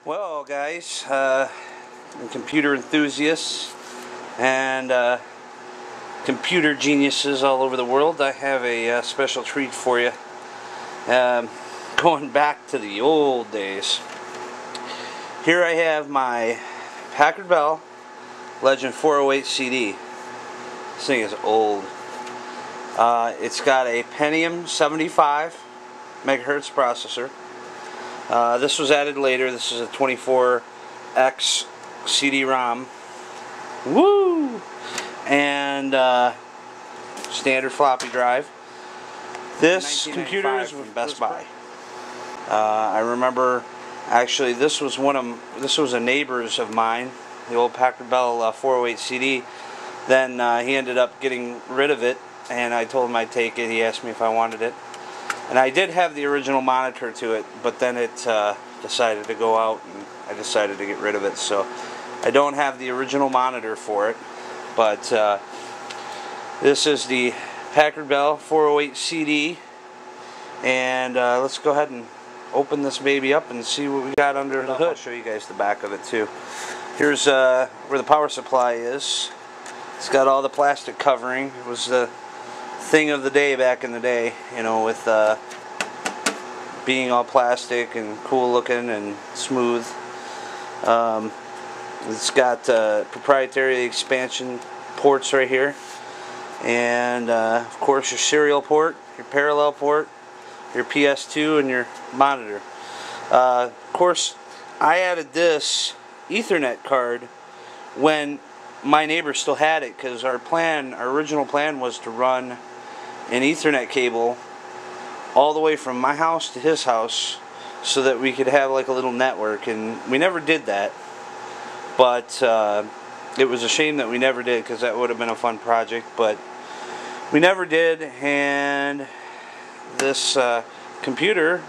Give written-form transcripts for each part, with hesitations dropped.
Well, guys, computer enthusiasts and computer geniuses all over the world, I have a special treat for you. Going back to the old days. Here I have my Packard Bell Legend 408 CD. This thing is old. It's got a Pentium 75 MHz processor. This was added later. This is a 24X CD-ROM. Woo! And standard floppy drive. This computer is from Best Buy. I remember, actually, this was a neighbor's of mine, the old Packard Bell 408 CD. Then he ended up getting rid of it, and I told him I'd take it. He asked me if I wanted it. And I did have the original monitor to it, but then it decided to go out, and I decided to get rid of it. So I don't have the original monitor for it, but this is the Packard Bell 408 CD, and let's go ahead and open this baby up and see what we got under the hood. I'll show you guys the back of it too. Here's where the power supply is. It's got all the plastic covering. It was the thing of the day back in the day, you know, with being all plastic and cool looking and smooth. It's got proprietary expansion ports right here, and of course your serial port, your parallel port, your PS2, and your monitor. Of course, I added this Ethernet card when my neighbor still had it, because our original plan was to run an Ethernet cable all the way from my house to his house so that we could have like a little network, and we never did that. But it was a shame that we never did, because that would have been a fun project, but we never did. And this computer,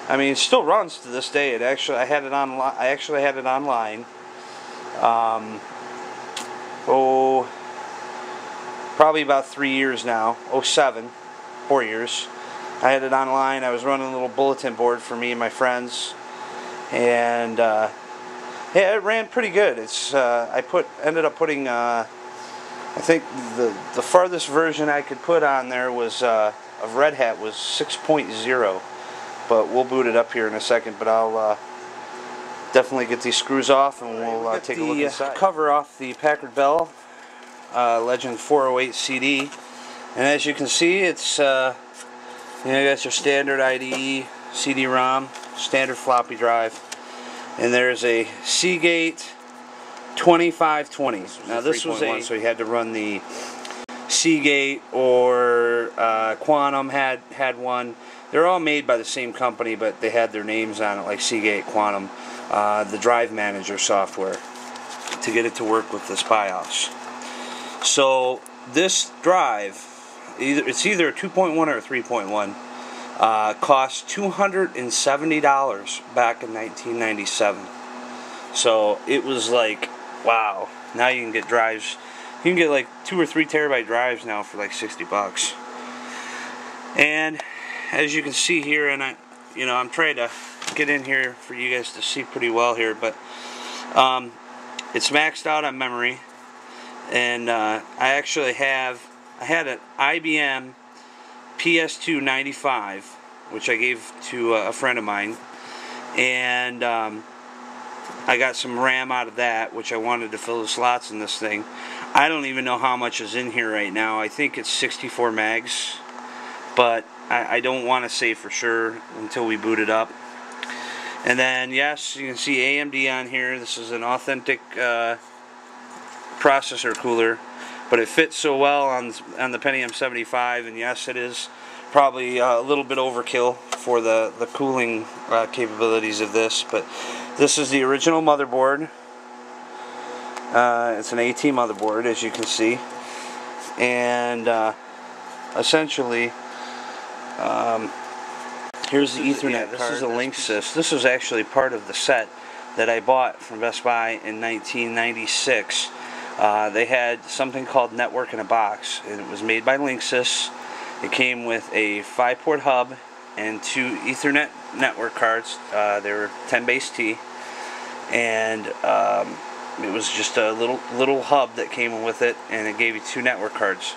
I mean, it still runs to this day. I had it online. Probably about 3 years now. 07, 4 years. I had it online. I was running a little bulletin board for me and my friends, and yeah, it ran pretty good. It's I ended up putting I think the farthest version I could put on there was of Redhat was 6.0, but we'll boot it up here in a second. But I'll definitely get these screws off, and we'll take a look inside. Cover off the Packard Bell Legend 408 CD, and as you can see, it's you know, that's your standard IDE CD-ROM, standard floppy drive, and there's a Seagate 2520. Now this was so you had to run the Seagate, or Quantum had one. They're all made by the same company, but they had their names on it, like Seagate, Quantum, the drive manager software, to get it to work with this BIOS. So this drive, it's either a 2.1 or a 3.1, cost $270 back in 1997. So it was like, wow. Now you can get drives. You can get like 2 or 3 terabyte drives now for like $60. And as you can see here, and I'm trying to get in here for you guys to see pretty well here, but it's maxed out on memory, and I had an IBM PS2 95, which I gave to a friend of mine, and I got some RAM out of that, which I wanted to fill the slots in this thing. I don't even know how much is in here right now. I think it's 64 megs, but I don't want to say for sure until we boot it up. And then, yes, you can see AMD on here. This is an authentic processor cooler, but it fits so well on the Pentium 75, and yes, it is probably a little bit overkill for the cooling capabilities of this, but this is the original motherboard. It's an AT motherboard, as you can see, and essentially here's the Ethernet. This is a Linksys. This was actually part of the set that I bought from Best Buy in 1996. They had something called Network in a Box, and it was made by Linksys. It came with a 5-port hub and 2 Ethernet network cards. They were 10 base T. and it was just a little hub that came with it, and it gave you 2 network cards.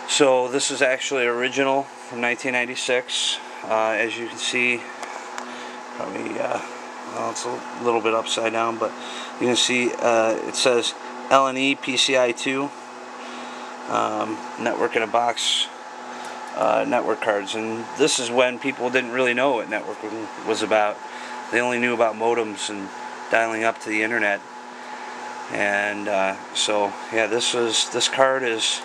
So this is actually original from 1996. As you can see, probably well, it's a little bit upside down, but you can see it says L&E PCI 2 network in a box network cards, and this is when people didn't really know what networking was about. They only knew about modems and dialing up to the internet. And so yeah, this card is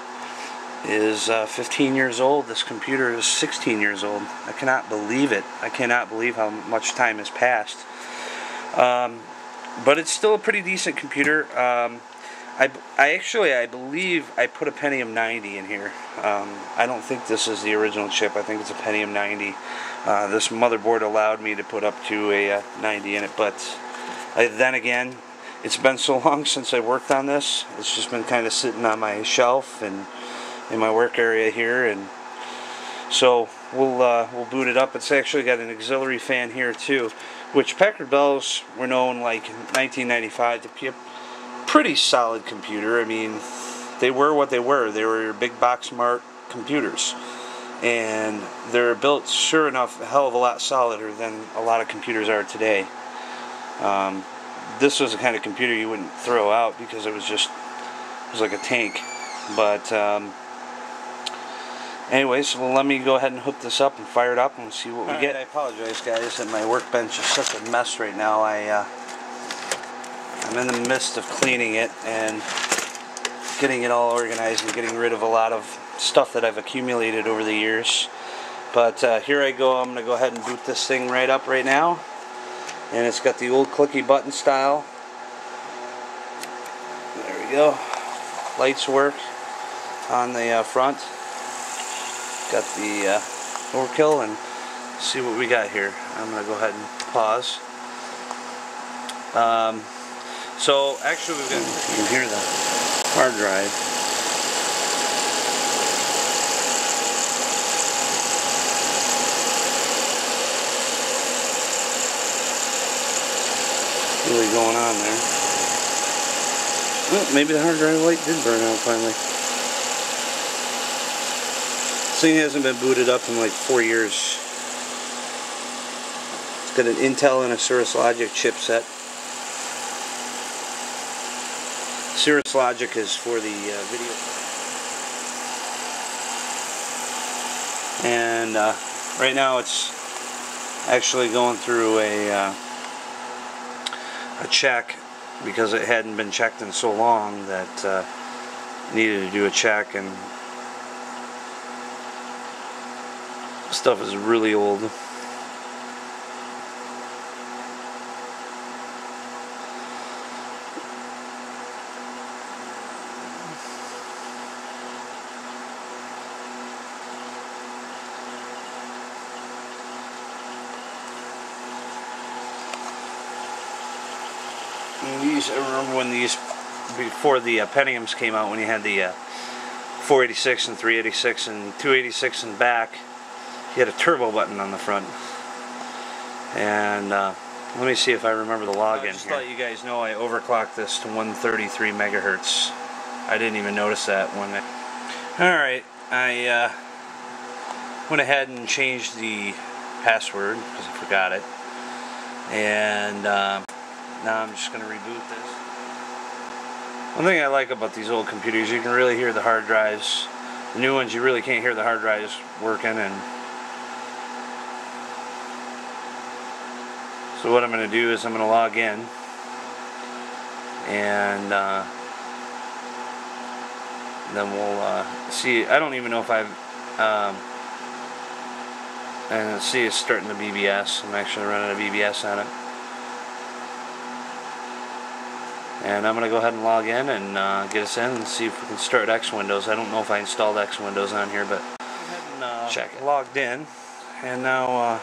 15 years old. This computer is 16 years old. I cannot believe it. I cannot believe how much time has passed. But it's still a pretty decent computer. I believe I put a Pentium 90 in here. I don't think this is the original chip. I think it's a Pentium 90. This motherboard allowed me to put up to a 90 in it, but then again, it's been so long since I worked on this. It's just been kind of sitting on my shelf and in my work area here, and so we'll boot it up. It's actually got an auxiliary fan here too, which Packard Bells were known, like in 1995, to be a pretty solid computer. I mean, they were what they were. They were your big box smart computers, and they're built, sure enough, a hell of a lot solider than a lot of computers are today. This was the kind of computer you wouldn't throw out because it was like a tank. But anyways, well, let me go ahead and hook this up and fire it up and see what we get. I apologize, guys, that my workbench is such a mess right now. I'm in the midst of cleaning it and getting it all organized and getting rid of a lot of stuff that I've accumulated over the years. But here I go. I'm going to go ahead and boot this thing right up right now. And it's got the old clicky button style. There we go. Lights work on the front. Got the overkill, and see what we got here. I'm going to go ahead and pause. So actually we've got, you can hear the hard drive. Really going on there. Well, maybe the hard drive light did burn out finally. This thing hasn't been booted up in like 4 years. It's got an Intel and a Cirrus Logic chipset. Cirrus Logic is for the video. And right now it's actually going through a check, because it hadn't been checked in so long that needed to do a check, and stuff is really old. I remember when these, before the Pentiums came out, when you had the 486 and 386 and 286 in the back, you had a turbo button on the front. And let me see if I remember the login here. I just let you guys know I overclocked this to 133 megahertz. I didn't even notice that when Alright, I went ahead and changed the password because I forgot it. And now I'm just going to reboot this. One thing I like about these old computers, you can really hear the hard drives. The new ones, you really can't hear the hard drives working. And so what I'm going to do is I'm going to log in, and then we'll see. I don't even know if I've and see it's starting the BBS. I'm actually running a BBS on it. And I'm going to go ahead and log in and get us in and see if we can start X Windows. I don't know if I installed X Windows on here, but go ahead and check it. Logged in, and now I'm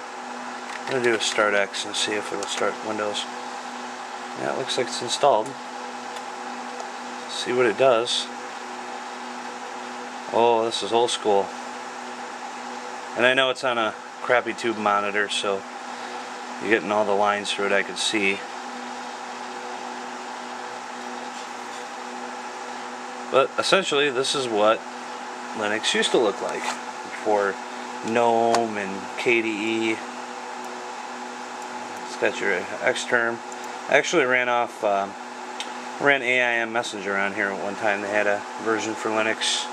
going to do a Start X and see if it'll start Windows. Yeah, it looks like it's installed. See what it does. Oh, this is old school. And I know it's on a crappy tube monitor, so you're getting all the lines through it I could see. But essentially, this is what Linux used to look like before GNOME and KDE. It's got your Xterm. I actually ran AIM Messenger on here at one time. They had a version for Linux,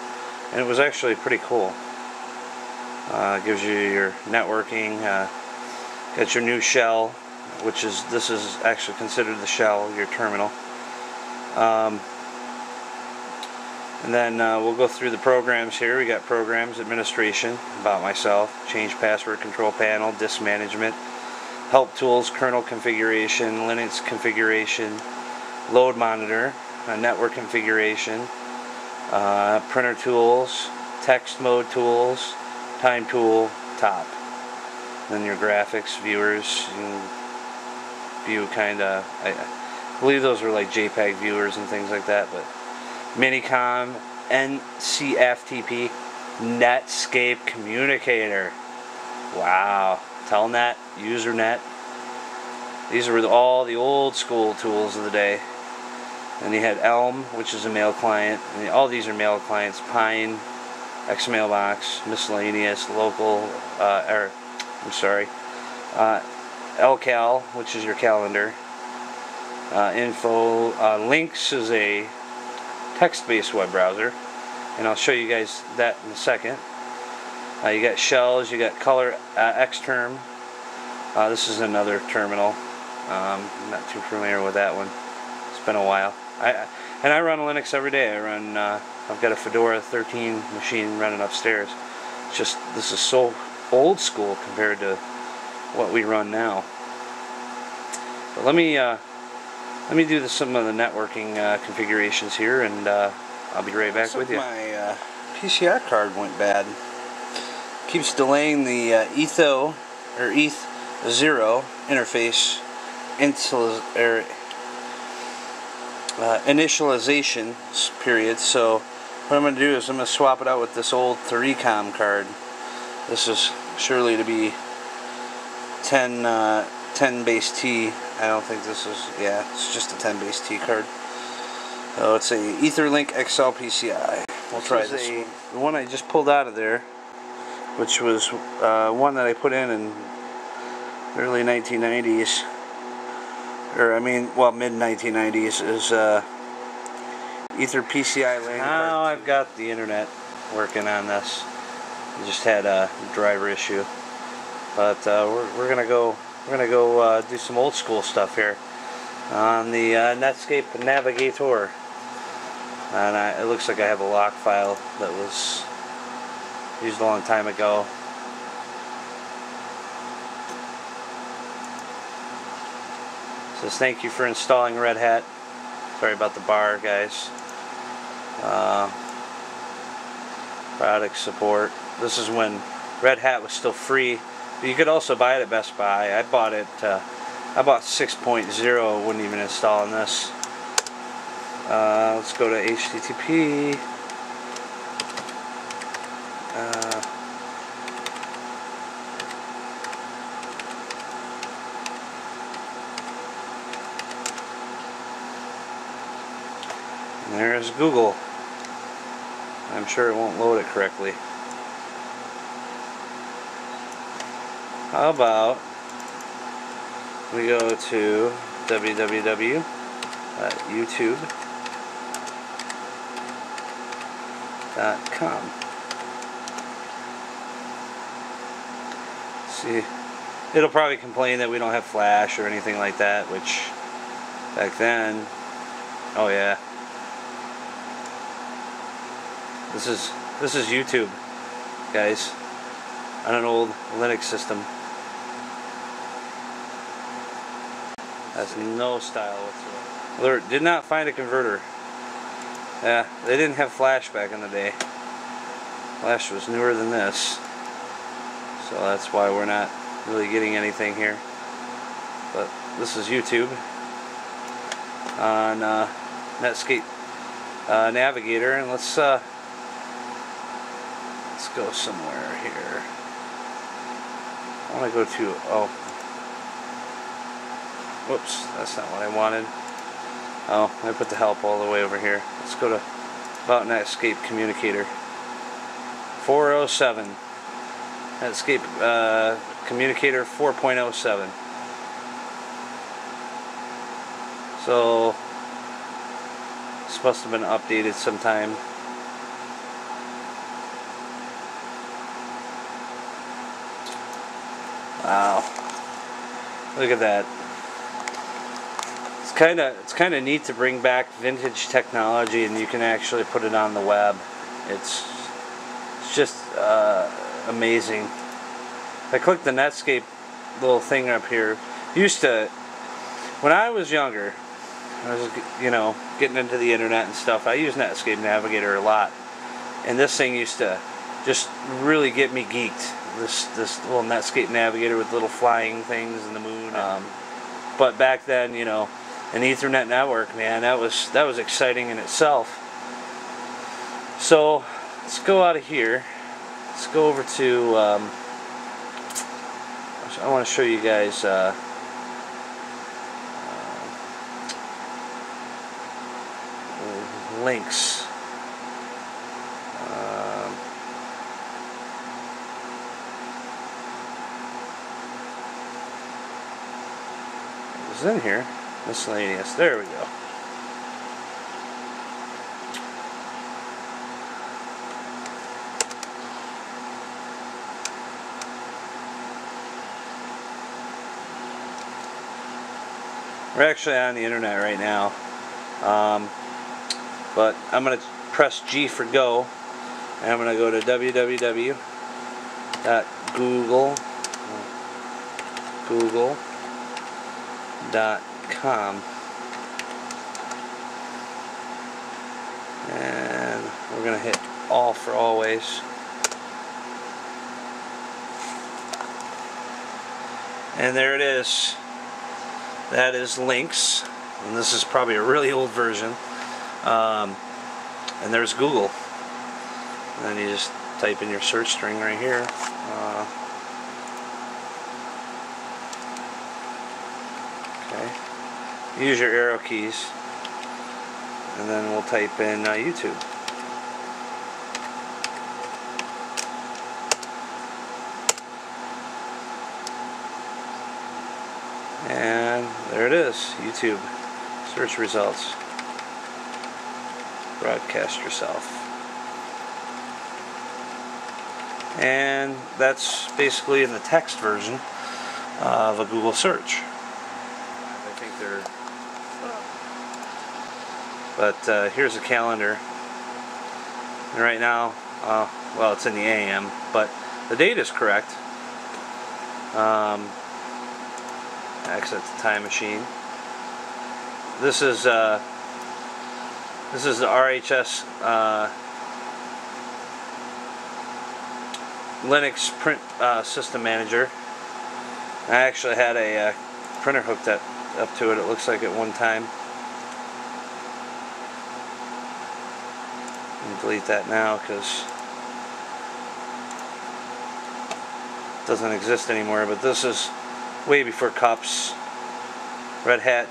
and it was actually pretty cool. Gives you your networking. Got your new shell, which is, this is actually considered the shell, your terminal. And then we'll go through the programs here. We got programs, administration, about myself, change password, control panel, disk management, help tools, kernel configuration, Linux configuration, load monitor, network configuration, printer tools, text mode tools, time tool, top. Then your graphics, viewers, you can view kinda, I believe those were like JPEG viewers and things like that, but Minicom, NCFTP, Netscape communicator. Wow. Telnet, Usernet. These were all the old school tools of the day. And you had Elm, which is a mail client. And all these are mail clients. Pine, Xmailbox, miscellaneous, local, LCal, which is your calendar. Info. Links is a text-based web browser, and I'll show you guys that in a second. You got shells, you got color, Xterm. This is another terminal. I'm not too familiar with that one. It's been a while. I run Linux every day. I've got a Fedora 13 machine running upstairs. It's just, this is so old school compared to what we run now. But let me do some of the networking configurations here, and I'll be right back with you. My PCI card went bad. Keeps delaying the ETH0 interface initialization period. So what I'm going to do is I'm going to swap it out with this old 3Com card. This is surely to be 10 base T. I don't think this is, yeah, it's just a 10 base T card. So it's a EtherLink XL PCI. We'll try this one. The one I just pulled out of there, which was one that I put in early 1990s, or I mean, well, mid 1990s, is Ether PCI LAN card. Now I've got the internet working on this. I just had a driver issue, but we're gonna go do some old school stuff here on the Netscape Navigator, and it looks like I have a lock file that was used a long time ago. It says thank you for installing Redhat. Sorry about the bar, guys. Product support. This is when Redhat was still free. You could also buy it at Best Buy. I bought 6.0. Wouldn't even install on this. Let's go to HTTP. And there's Google. I'm sure it won't load it correctly. How about we go to www.youtube.com. See, it'll probably complain that we don't have Flash or anything like that, which back then, oh yeah. This is YouTube, guys, on an old Linux system. Has no style whatsoever. Alert, did not find a converter. Yeah, they didn't have Flash back in the day. Flash was newer than this. So that's why we're not really getting anything here. But this is YouTube on Netscape Navigator, and let's go somewhere here. I want to go to, oh, whoops, that's not what I wanted. Oh, I put the help all the way over here. Let's go to about Netscape communicator. 407. Netscape communicator 4.07. So this must have been updated sometime. Wow. Look at that. It's kind of neat to bring back vintage technology, and you can actually put it on the web. It's just amazing. If I click the Netscape little thing up here, when I was younger, I was, you know, getting into the internet and stuff, I used Netscape Navigator a lot, and this thing used to just really get me geeked. This little Netscape Navigator with little flying things and the moon. But back then, you know, an Ethernet network, man, that was exciting in itself. So let's go out of here. Let's go over to. I want to show you guys. Links. It was in here. Miscellaneous. There we go. We're actually on the internet right now, but I'm going to press G for go, and I'm going to go to www.google.com, and we're going to hit all for always. And there it is. That is Links, and this is probably a really old version. And there's Google. And then you just type in your search string right here. Okay. Use your arrow keys, and then we'll type in YouTube. And there it is, YouTube. Search results. Broadcast yourself. And that's basically in the text version of a Google search. I think they're... But here's a calendar. And right now, well, it's in the AM, but the date is correct. Exit the time machine. This is the RHS Linux print system manager. I actually had a printer hooked up to it. It looks like at one time. And delete that now because it doesn't exist anymore. But this is way before cups. Redhat,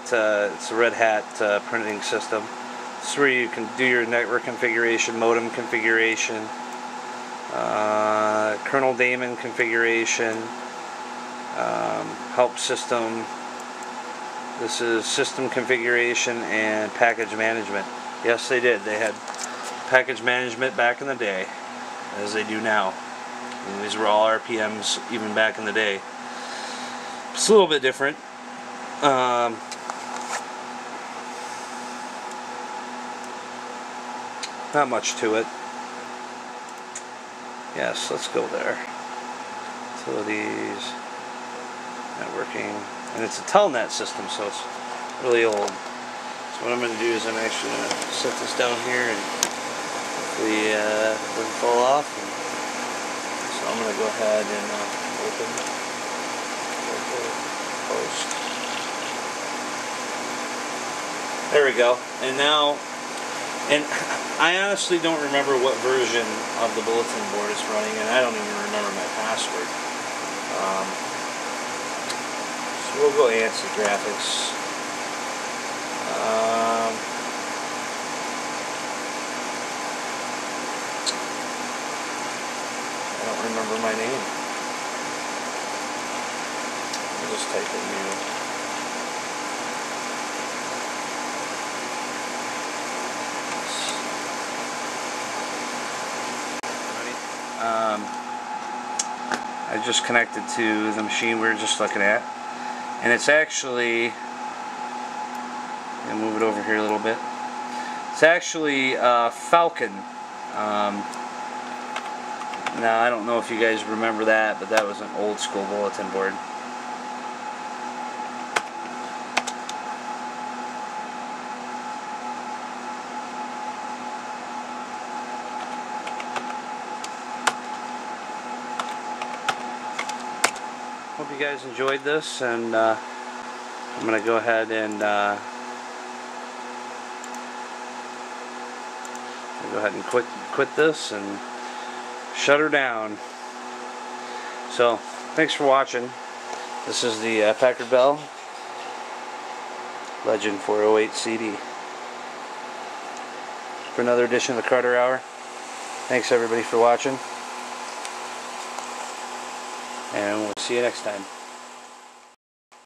it's a Redhat printing system. This is where you can do your network configuration, modem configuration, kernel daemon configuration, help system. This is system configuration and package management. Yes, they did. They had package management back in the day, as they do now. And these were all RPMs even back in the day. It's a little bit different. Not much to it. Yes, let's go there. Utilities, networking, and it's a telnet system, so it's really old. So what I'm going to do is I'm actually going to set this down here and hopefully it doesn't fall off. So I'm going to go ahead and open post. There we go. And now, and I honestly don't remember what version of the bulletin board it's running, and I don't even remember my password. So we'll go ANSI graphics. remember my name. I'll just type in new. I just connected to the machine we were just looking at, and it's actually, I'm gonna move it over here a little bit. It's actually Falken. Now I don't know if you guys remember that, but that was an old school bulletin board. Hope you guys enjoyed this, and I'm going to go ahead and quit this and shut her down. So thanks for watching. This is the Packard Bell Legend 408 CD for another edition of the Carter Hour. Thanks everybody for watching, and we'll see you next time.